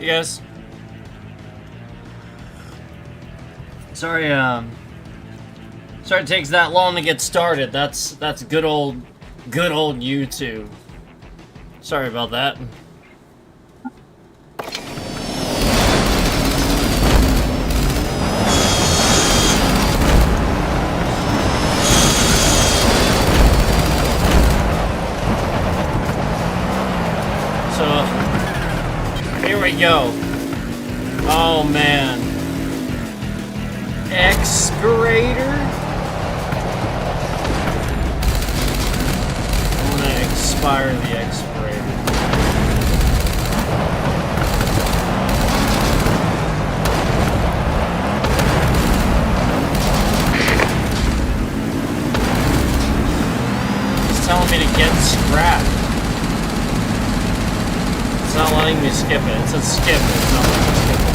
guys. Sorry, sorry it takes that long to get started. That's good old YouTube. Sorry about that. So, here we go. Oh man. Expirator? I'm gonna expire the expirator. It's telling me to get scrapped. It's not letting me skip it. It says skip it. It's not letting me skip it.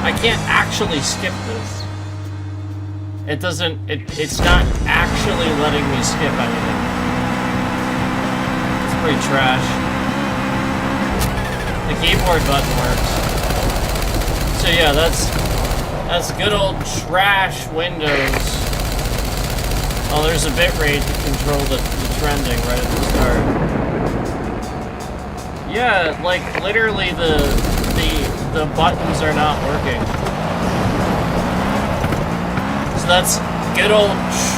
I can't actually skip this. It doesn't, it's not actually letting me skip anything. It's pretty trash. The keyboard button works. So yeah, that's good old trash Windows. Oh, there's a bitrate to control the trending right at the start. Yeah, like literally the buttons are not working. So that's good old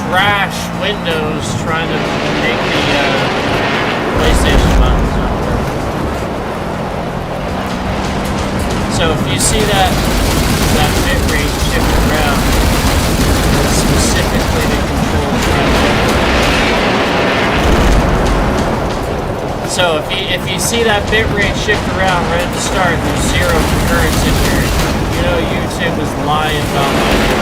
trash Windows trying to make the PlayStation buttons not work. So if you see that bitrate shift around, it's specifically to control the trending. So if you see that bitrate shift around right at the start, there's zero concurrence in here. You know YouTube is lying about that.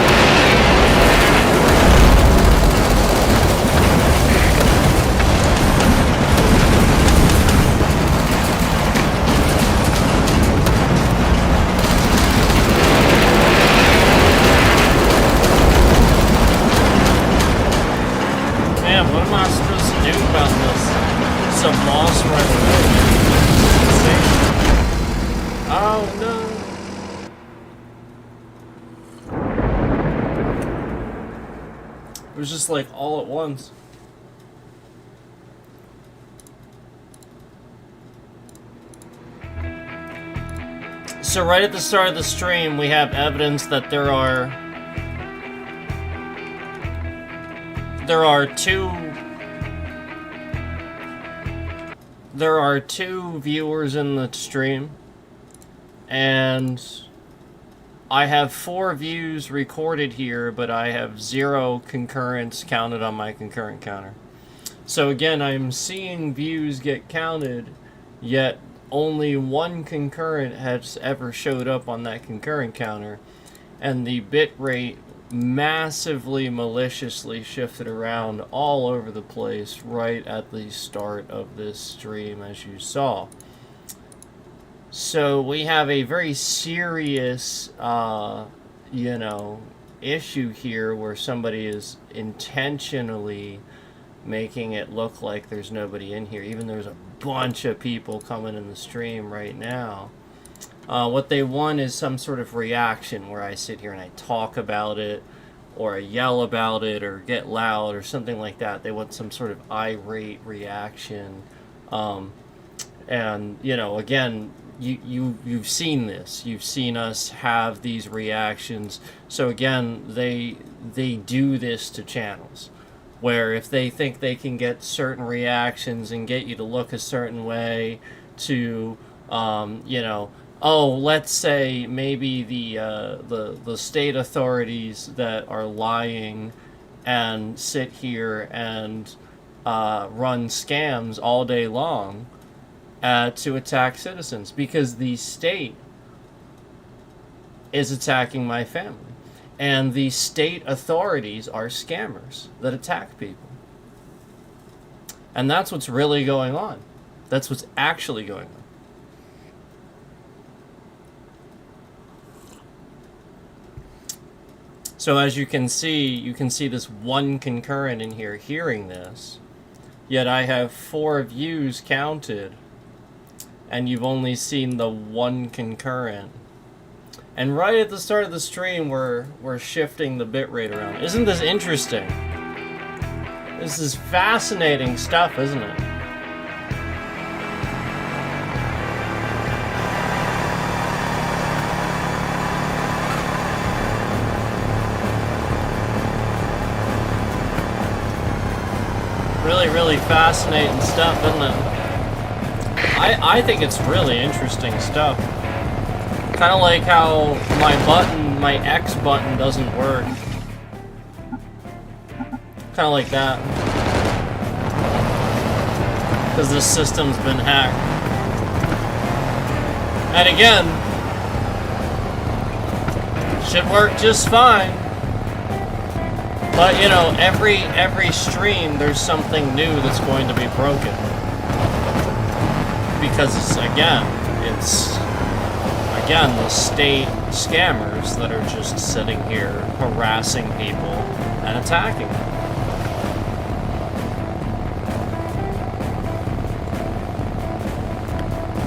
Man, what am I supposed to do about this? Some moss right away. Oh no. It was just like all at once. So right at the start of the stream, we have evidence that there are two viewers in the stream, and I have 4 views recorded here, but I have 0 concurrence counted on my concurrent counter. So again, I'm seeing views get counted, yet only 1 concurrent has ever showed up on that concurrent counter, and the bitrate massively maliciously shifted around all over the place right at the start of this stream, as you saw. So we have a very serious issue here where somebody is intentionally making it look like there's nobody in here, even though there's a bunch of people coming in the stream right now. What they want is some sort of reaction where I sit here and I talk about it, or I yell about it, or get loud, or something like that. They want some sort of irate reaction. And, you know, again, you've seen this. You've seen us have these reactions. So again, they do this to channels, where if they think they can get certain reactions and get you to look a certain way to, oh, let's say maybe the state authorities that are lying and sit here and run scams all day long to attack citizens, because the state is attacking my family. And the state authorities are scammers that attack people. And that's what's really going on. That's what's actually going on. So as you can see this one concurrent in here hearing this, yet I have 4 views counted, and you've only seen the one concurrent. And right at the start of the stream, we're shifting the bitrate around. Isn't this interesting? This is fascinating stuff, isn't it? Really, really fascinating stuff, isn't it? I think it's really interesting stuff. Kind of like how my X button doesn't work. Kind of like that. Because this system's been hacked. And again, should work just fine. But you know, every stream there's something new that's going to be broken. Because it's the state scammers that are just sitting here harassing people and attacking them.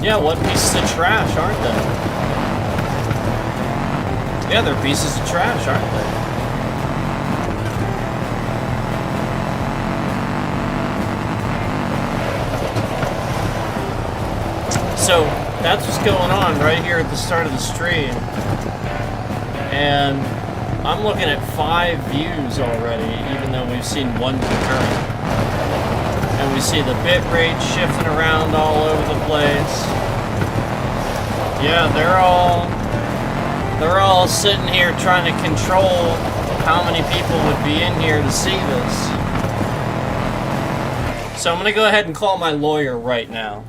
Yeah, what pieces of trash, aren't they? Yeah, they're pieces of trash, aren't they? So that's what's going on right here at the start of the stream. And I'm looking at 5 views already, even though we've seen 1 concurrent. And we see the bit rate shifting around all over the place. Yeah, they're all sitting here trying to control how many people would be in here to see this. So I'm gonna go ahead and call my lawyer right now.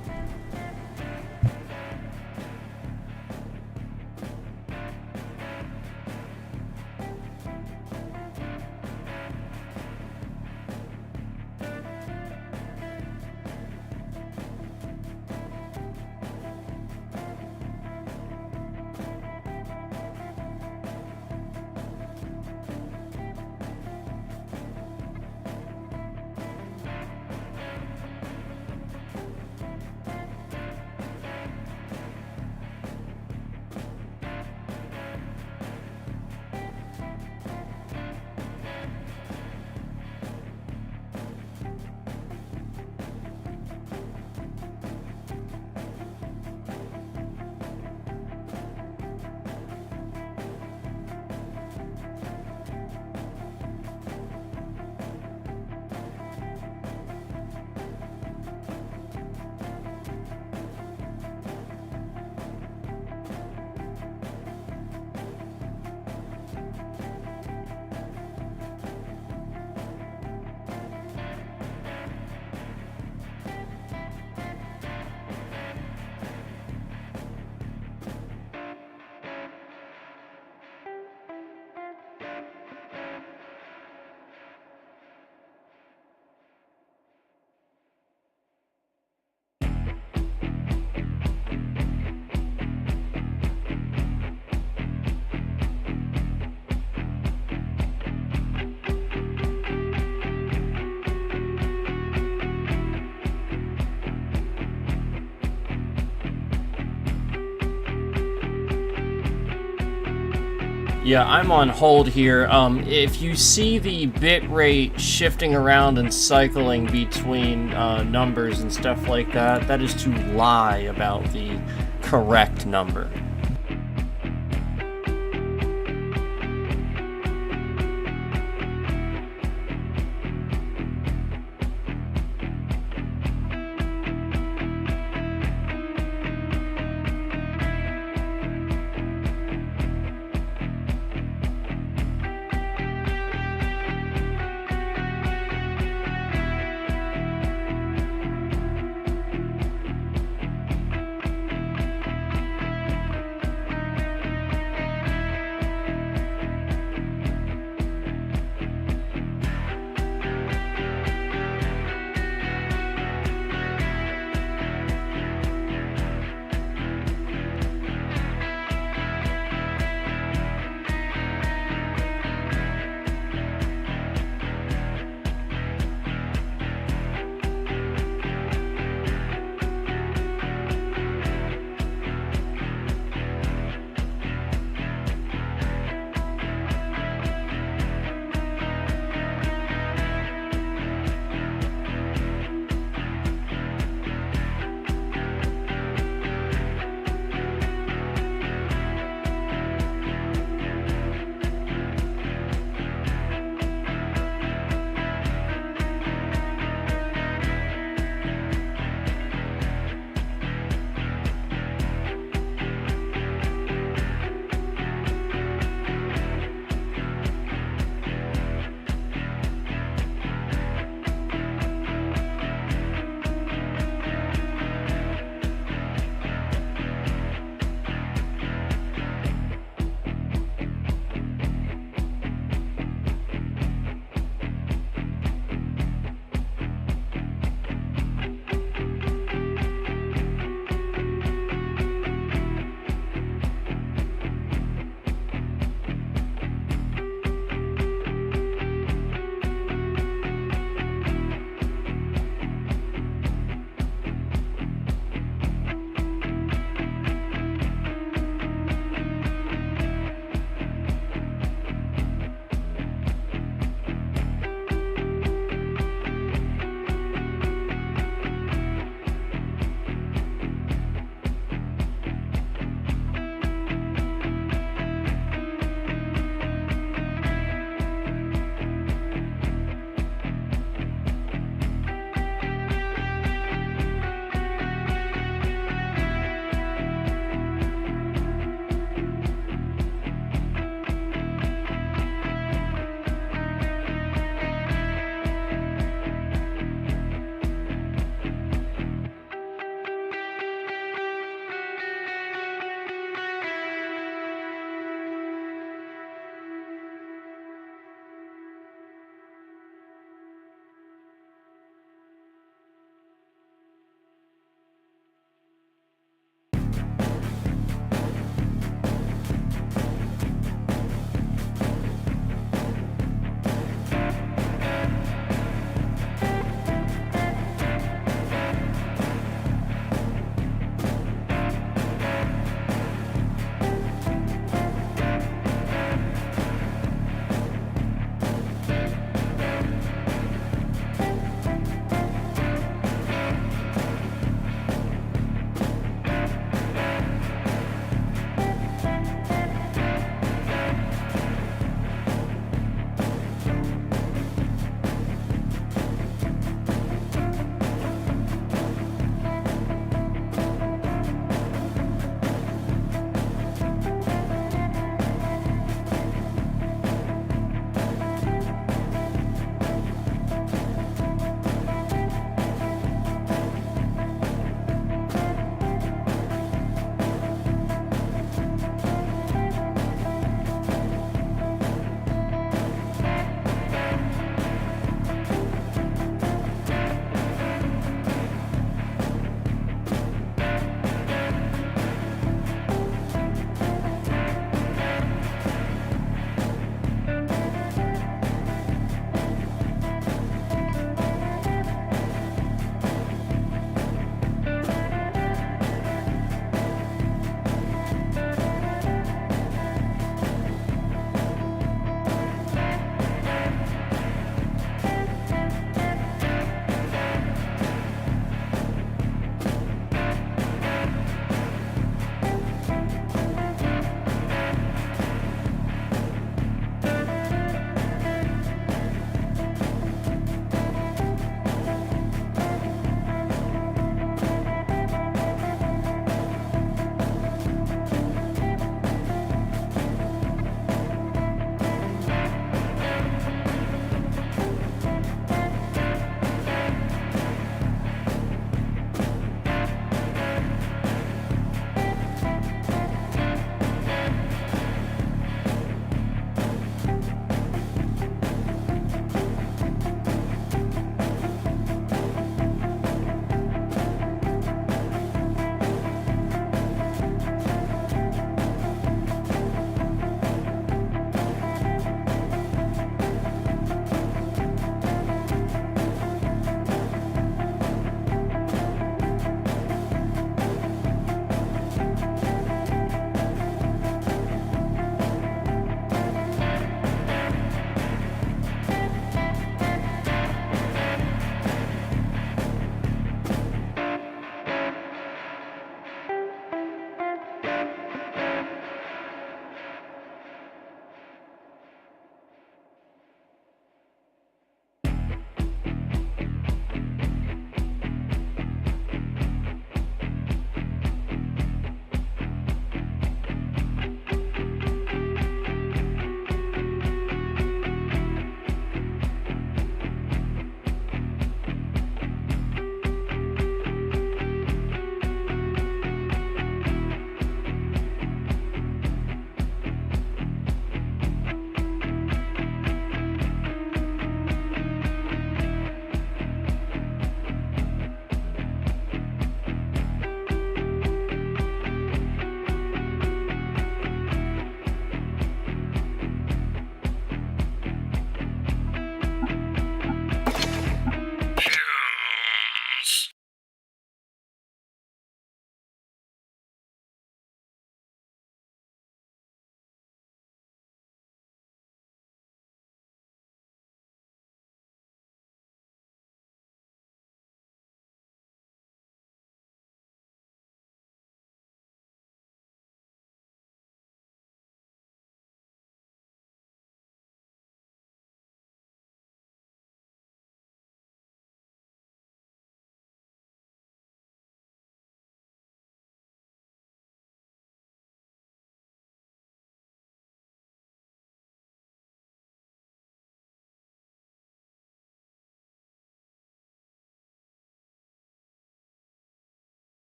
Yeah, I'm on hold here. If you see the bit rate shifting around and cycling between numbers and stuff like that, that is to lie about the correct number.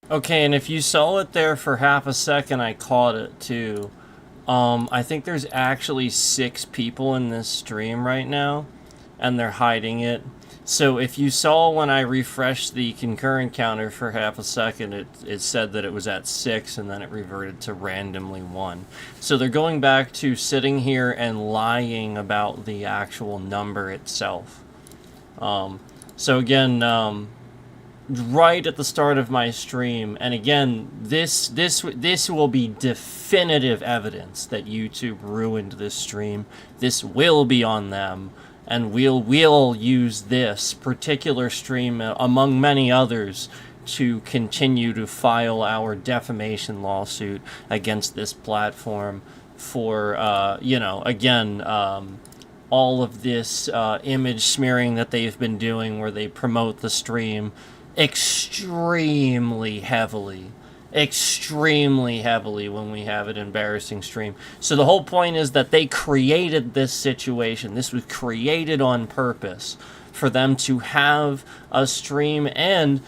Okay, and if you saw it there for half a second, I caught it too. I think there's actually 6 people in this stream right now, and they're hiding it. So if you saw when I refreshed the concurrent counter for half a second, it said that it was at 6, and then it reverted to randomly 1. So they're going back to sitting here and lying about the actual number itself. So again, right at the start of my stream, and again, this will be definitive evidence that YouTube ruined this stream. This will be on them, and we'll use this particular stream among many others to continue to file our defamation lawsuit against this platform for you know, again, all of this image smearing that they've been doing, where they promote the stream extremely heavily when we have an embarrassing stream. So the whole point is that they created this situation. This was created on purpose for them to have a stream and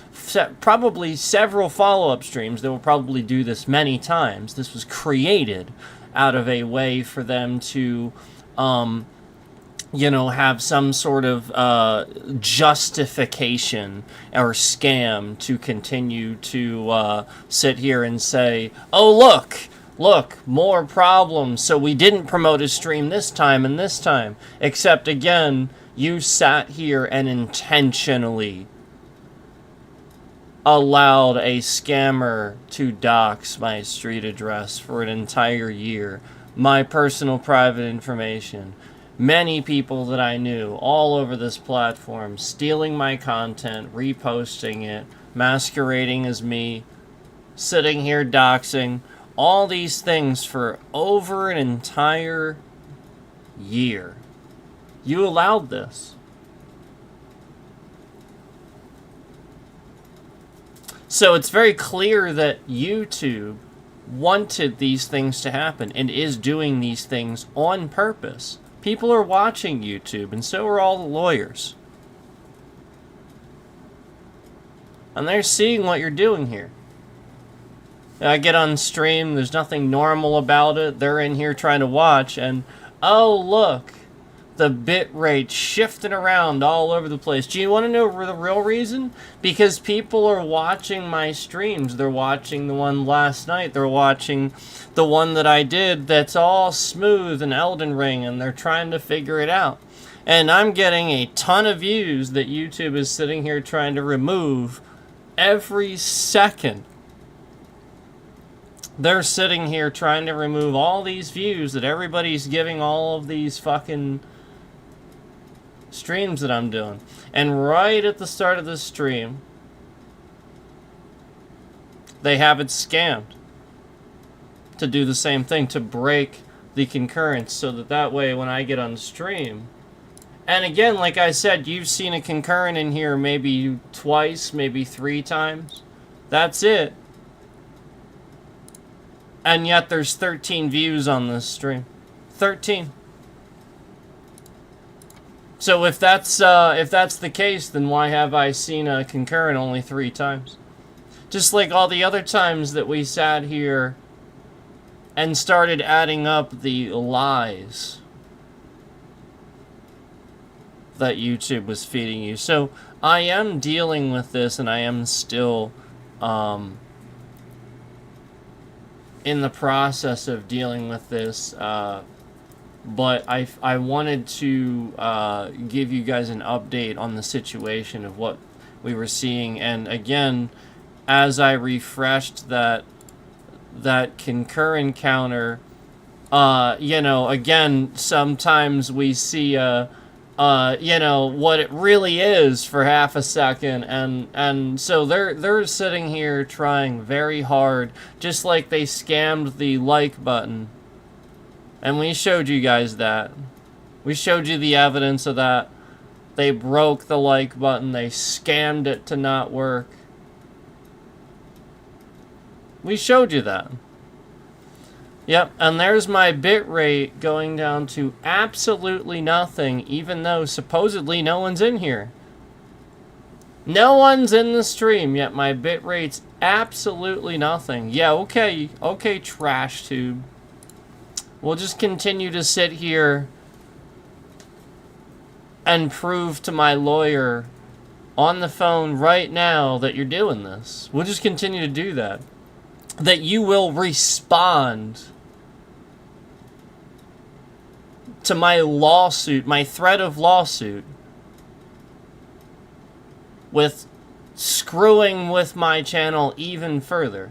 probably several follow-up streams. They will probably do this many times. This was created out of a way for them to you know, have some sort of justification or scam to continue to sit here and say, oh, look, more problems. So we didn't promote his stream this time and this time. Except, again, you sat here and intentionally allowed a scammer to dox my street address for an entire year. My personal private information. Many people that I knew all over this platform stealing my content, reposting it, masquerading as me, sitting here doxing, all these things for over an entire year. You allowed this. So it's very clear that YouTube wanted these things to happen and is doing these things on purpose. People are watching YouTube, and so are all the lawyers. And they're seeing what you're doing here. I get on stream, there's nothing normal about it. They're in here trying to watch, and oh, look, the bit rate shifting around all over the place. Do you want to know the real reason? Because people are watching my streams. They're watching the one last night. They're watching the one that I did that's all smooth and Elden Ring, and they're trying to figure it out. And I'm getting a ton of views that YouTube is sitting here trying to remove every second. They're sitting here trying to remove all these views that everybody's giving all of these fucking streams that I'm doing. And right at the start of this stream, they have it scammed to do the same thing, to break the concurrence, so that way when I get on stream, and again, like I said, you've seen a concurrent in here maybe twice, maybe 3 times. That's it. And yet there's 13 views on this stream. 13. So if that's the case, then why have I seen a concurrent only 3 times? Just like all the other times that we sat here and started adding up the lies that YouTube was feeding you. So I am dealing with this, and I am still in the process of dealing with this. But I wanted to give you guys an update on the situation of what we were seeing. And again, as I refreshed that concurrent counter, you know, again, sometimes we see, you know, what it really is for half a second. And so they're sitting here trying very hard, just like they scammed the like button. And we showed you guys that. We showed you the evidence of that. They broke the like button. They scammed it to not work. We showed you that. Yep, and there's my bit rate going down to absolutely nothing, even though supposedly no one's in here. No one's in the stream, yet my bit rate's absolutely nothing. Yeah, okay, trash tube. We'll just continue to sit here and prove to my lawyer on the phone right now that you're doing this. We'll just continue to do that. That you will respond to my lawsuit, my threat of lawsuit, with screwing with my channel even further.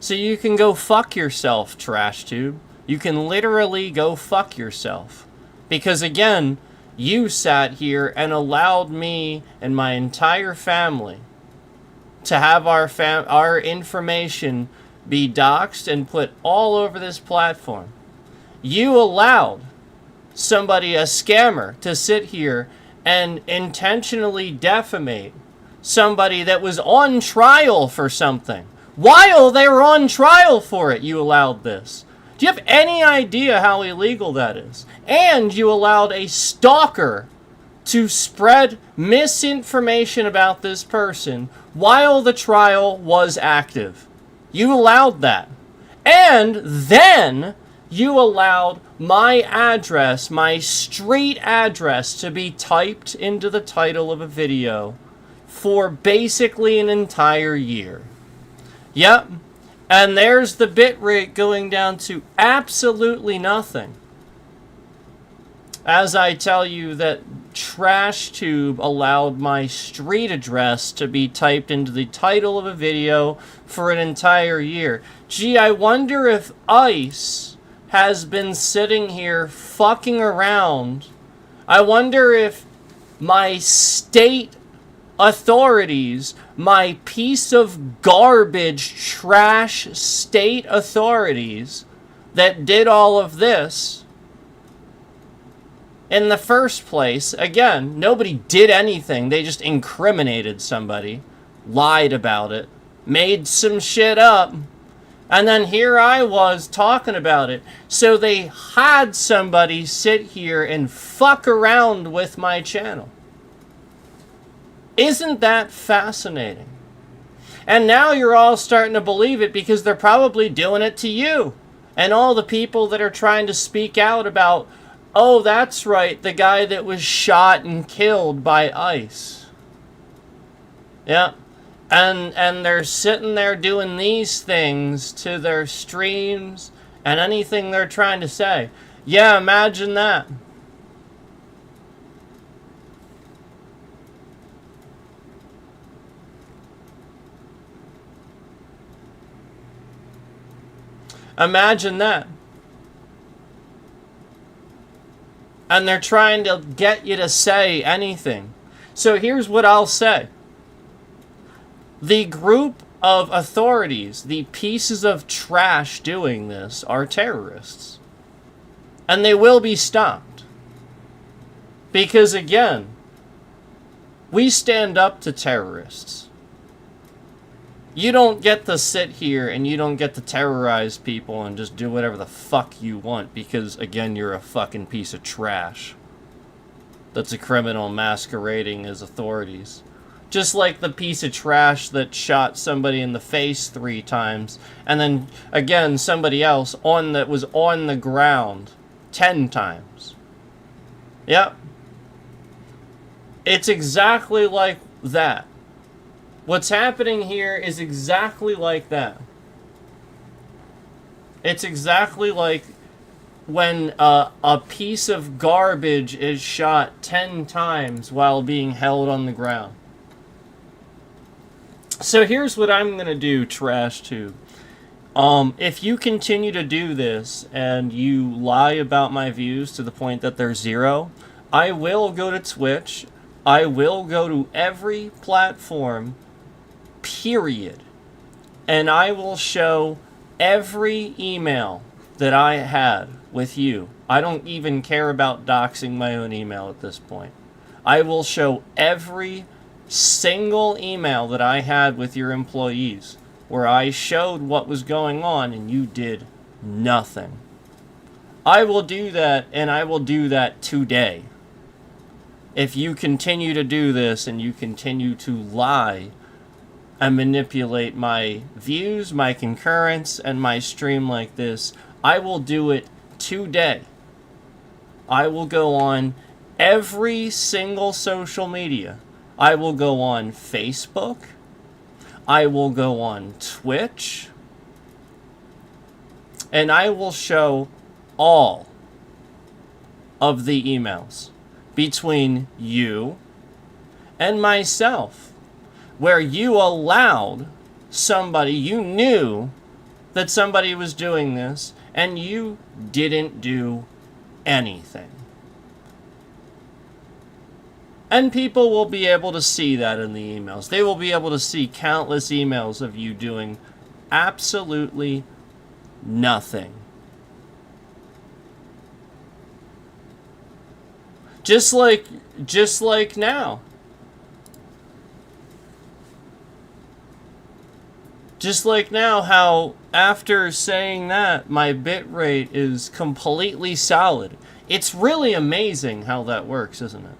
So you can go fuck yourself, trash tube. You can literally go fuck yourself. Because again, you sat here and allowed me and my entire family to have our information be doxxed and put all over this platform. You allowed somebody, a scammer, to sit here and intentionally defamate somebody that was on trial for something. While they were on trial for it, you allowed this. Do you have any idea how illegal that is? And you allowed a stalker to spread misinformation about this person while the trial was active. You allowed that. And then you allowed my address, my street address, to be typed into the title of a video for basically an entire year. Yep. And there's the bitrate going down to absolutely nothing. As I tell you that TrashTube allowed my street address to be typed into the title of a video for an entire year. Gee, I wonder if ICE has been sitting here fucking around. I wonder if my state authorities, my piece of garbage, trash state authorities that did all of this in the first place. Again, nobody did anything. They just incriminated somebody, lied about it, made some shit up, and then here I was talking about it. So they had somebody sit here and fuck around with my channel. Isn't that fascinating? And now you're all starting to believe it because they're probably doing it to you. And all the people that are trying to speak out about, oh, that's right, the guy that was shot and killed by ICE. Yeah. And they're sitting there doing these things to their streams and anything they're trying to say. Yeah, imagine that. Imagine that. And they're trying to get you to say anything. So here's what I'll say. The group of authorities, the pieces of trash doing this, are terrorists. And they will be stopped. Because again, we stand up to terrorists. You don't get to sit here and you don't get to terrorize people and just do whatever the fuck you want because, again, you're a fucking piece of trash that's a criminal masquerading as authorities. Just like the piece of trash that shot somebody in the face 3 times and then, again, somebody else that was on the ground 10 times. Yep. It's exactly like that. What's happening here is exactly like that. It's exactly like when a piece of garbage is shot 10 times while being held on the ground. So here's what I'm going to do, TrashTube. If you continue to do this and you lie about my views to the point that they're 0, I will go to Twitch. I will go to every platform, period. And I will show every email that I had with you. I don't even care about doxing my own email at this point. I will show every single email that I had with your employees where I showed what was going on and you did nothing. I will do that, and I will do that today. If you continue to do this and you continue to lie and manipulate my views, my concurrence, and my stream like this, I will do it today. I will go on every single social media. I will go on Facebook. I will go on Twitch. And I will show all of the emails between you and myself, where you allowed somebody, you knew that somebody was doing this, and you didn't do anything. And people will be able to see that in the emails. They will be able to see countless emails of you doing absolutely nothing. Just like now. Just like now, how after saying that, my bitrate is completely solid. It's really amazing how that works, isn't it?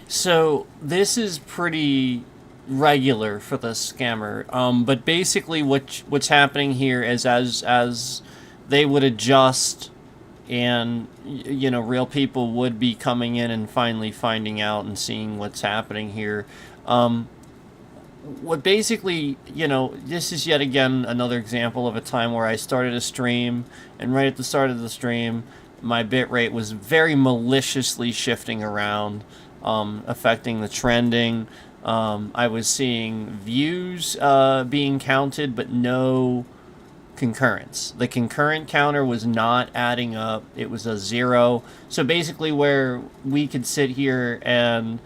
So this is pretty regular for the scammer. But basically, what's happening here is as they would adjust, and real people would be coming in and finally finding out and seeing what's happening here. What basically, this is yet again another example of a time where I started a stream, and right at the start of the stream, my bitrate was very maliciously shifting around, affecting the trending. I was seeing views being counted, but no concurrence. The concurrent counter was not adding up. It was a 0. So basically, where we could sit here and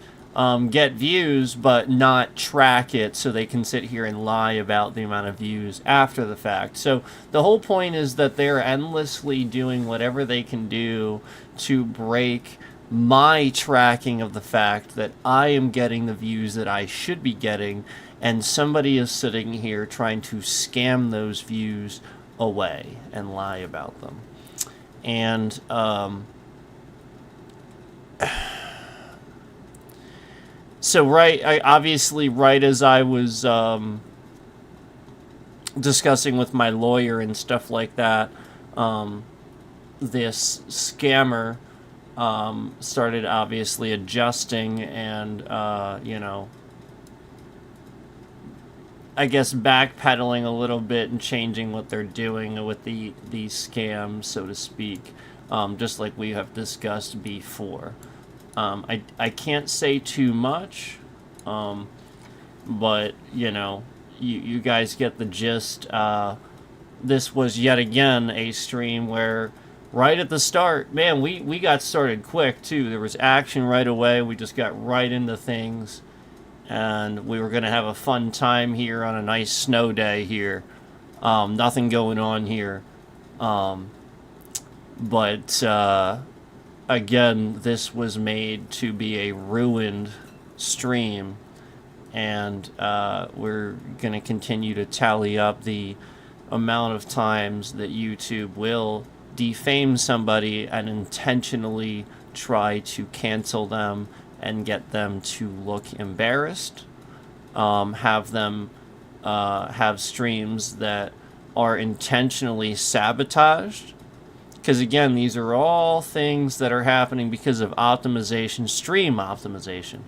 get views, but not track it, so they can sit here and lie about the amount of views after the fact. So the whole point is that they're endlessly doing whatever they can do to break my tracking of the fact that I am getting the views that I should be getting, and somebody is sitting here trying to scam those views away and lie about them. And so obviously right as I was discussing with my lawyer and stuff like that, this scammer started obviously adjusting and, I guess backpedaling a little bit and changing what they're doing with these scams, so to speak, just like we have discussed before. I can't say too much, but, you guys get the gist. This was yet again a stream where right at the start, man, we got started quick, too. There was action right away. We just got right into things, and we were going to have a fun time here on a nice snow day here. Nothing going on here. But again, this was made to be a ruined stream, and we're going to continue to tally up the amount of times that YouTube will defame somebody and intentionally try to cancel them and get them to look embarrassed, have them have streams that are intentionally sabotaged. Because again, these are all things that are happening because of optimization, stream optimization.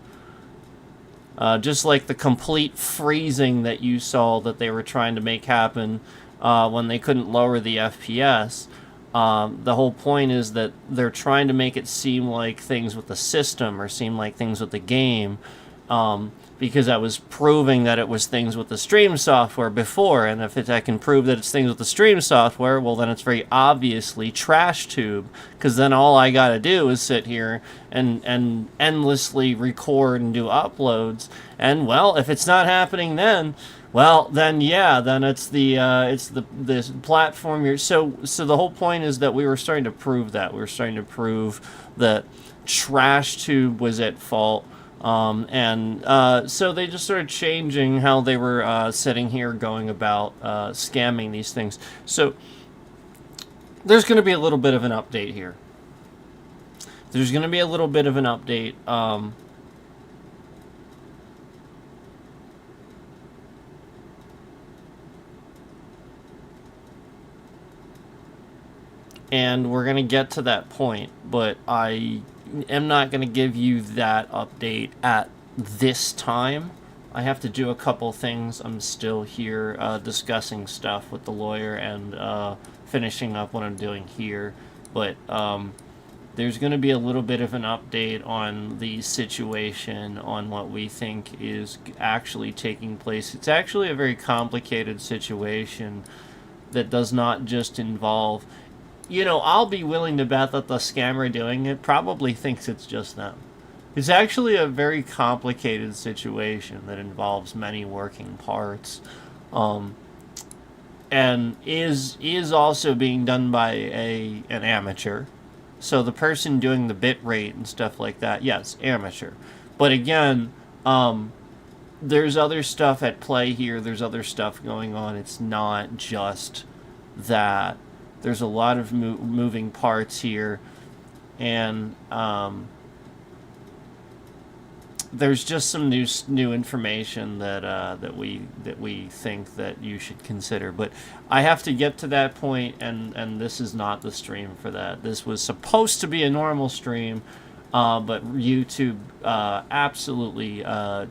Just like the complete freezing that you saw that they were trying to make happen when they couldn't lower the FPS. The whole point is that they're trying to make it seem like things with the system or seem like things with the game, because I was proving that it was things with the stream software before, and if I can prove that it's things with the stream software, well, then it's very obviously trash tube, because then all I gotta do is sit here and endlessly record and do uploads, and, well, if it's not happening then, well, then yeah, then it's this platform you're so the whole point is that we were starting to prove that. We were starting to prove that TrashTube was at fault. So they just started changing how they were sitting here going about scamming these things. So there's going to be a little bit of an update here. There's going to be a little bit of an update. And we're going to get to that point, but I am not going to give you that update at this time. I have to do a couple things. I'm still here discussing stuff with the lawyer and finishing up what I'm doing here. But there's going to be a little bit of an update on the situation, on what we think is actually taking place. It's actually a very complicated situation that does not just involve... I'll be willing to bet that the scammer doing it probably thinks it's just them. It's actually a very complicated situation that involves many working parts, and is also being done by an amateur. So the person doing the bit rate and stuff like that, yes, amateur. But again, there's other stuff at play here. There's other stuff going on. It's not just that. There's a lot of moving parts here, and there's just some new information that we think that you should consider. But I have to get to that point, and this is not the stream for that. This was supposed to be a normal stream, but YouTube absolutely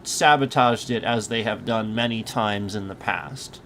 sabotaged it, as they have done many times in the past.